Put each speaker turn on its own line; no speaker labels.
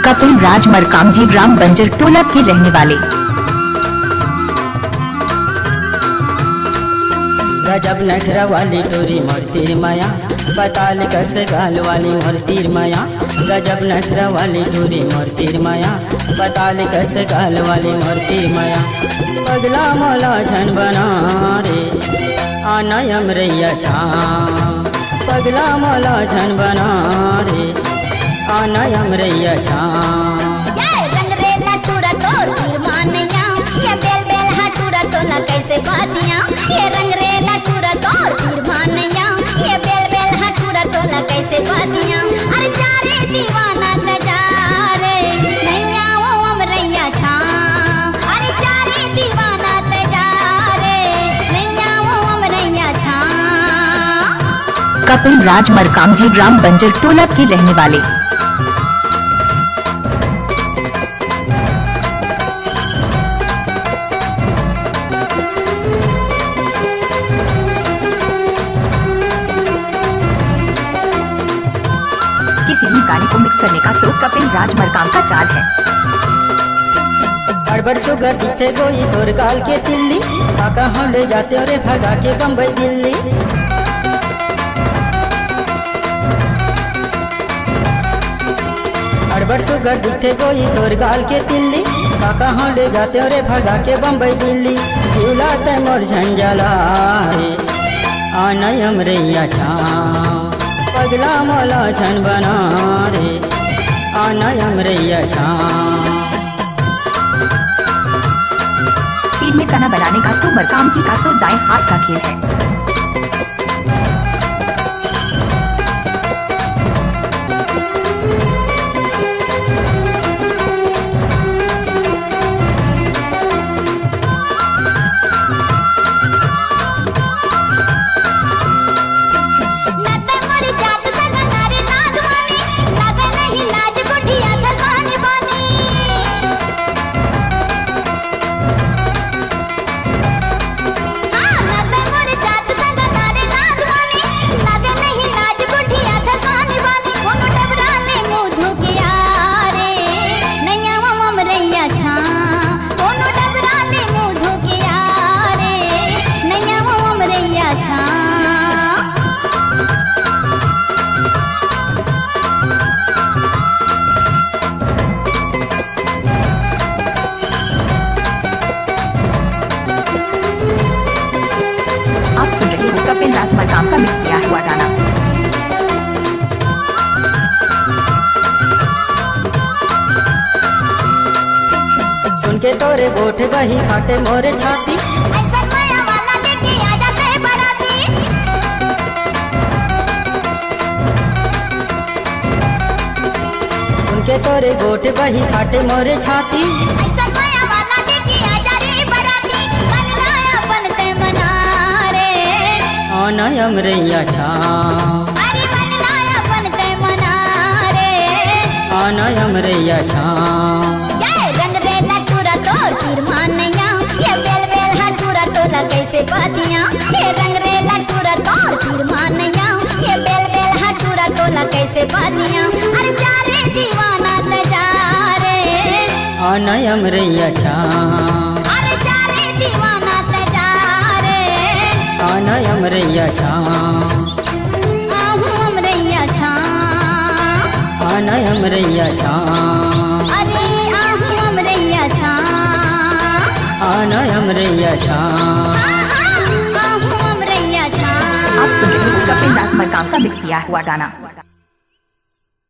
कपिल राज मरकामजी ग्राम बंजर टोला के रहने वाले।
गजब नखरा वाली तोरी मोर माया, बताल कस गाल वाली मोर माया। गजब नखरा वाली तोरी मोर माया, बताल कस गाल वाली मोर माया। पगला मोला छन बना रे आना यमरैया छा, पगला मोला छन बना रे आना यमरैया छा।
कैसे बातियां ये रंग रेला टूरा तोर तीर मानैया, ये बेल बेल हटूरा तोला कैसे बातियां। अरे जा रे दीवाना जा रे नैया वो अमरैया छा, अरे जा रे दीवाना जा रे नैया वो अमरैया छा।
कपिल राज मरकामजी ग्राम बंजर टोला के रहने वाले। किसी भी गाने को मिक्स करने का तो कपिल राज मरकाम का चाल है।
गड़बड़ सुगर दिखे गोई तोर गाल के तिल्ली, काका हम ले जाते और भगा के बम्बई दिल्ली। गड़बड़ सुगर दिखे गोई तोर गाल के तिल्ली, काका हम ले जाते और भगा के बम्बई दिल्ली। झूलाते मोर झंझला आना यमरैया छा, पगला मोला छन बना रे आना यमरैया छा।
स्पीड में खाना बनाने का तो मरकाम जी का तो दाएं हाथ का खेल है। कपिल राज मरकाम का मिक्स किया हुआ गाना।
सुन के तोरे गोठे बही फाटे मोरे छाती, सुन के तोरे गोठे बही फाटे मोरे छाती। आना यमरैया छा,
अरे बंगलाया बनते मना रे
आना यमरैया छा।
ये रंग रेला टूरा तोर तीर मानैया, ये बेल बेल हटूरा तोला कैसे बातियां। ये रंग रेला टूरा तोर तीर मानैया, ये बेल बेल हटूरा तोला कैसे बातियां। अरे जा रे दीवाना जा रे
आना यमरैया छा,
अरे जा रे दीवाना जा रे
आना यमरैया छा।
आहू अमरैया छा,
आना यमरैया छा,
अरे आहू अमरैया छा,
आना यमरैया छा।
आहू अमरैया छा।
आप सुन रहे हैं कपिल राज मरकाम का मिक्स किया हुआ गाना।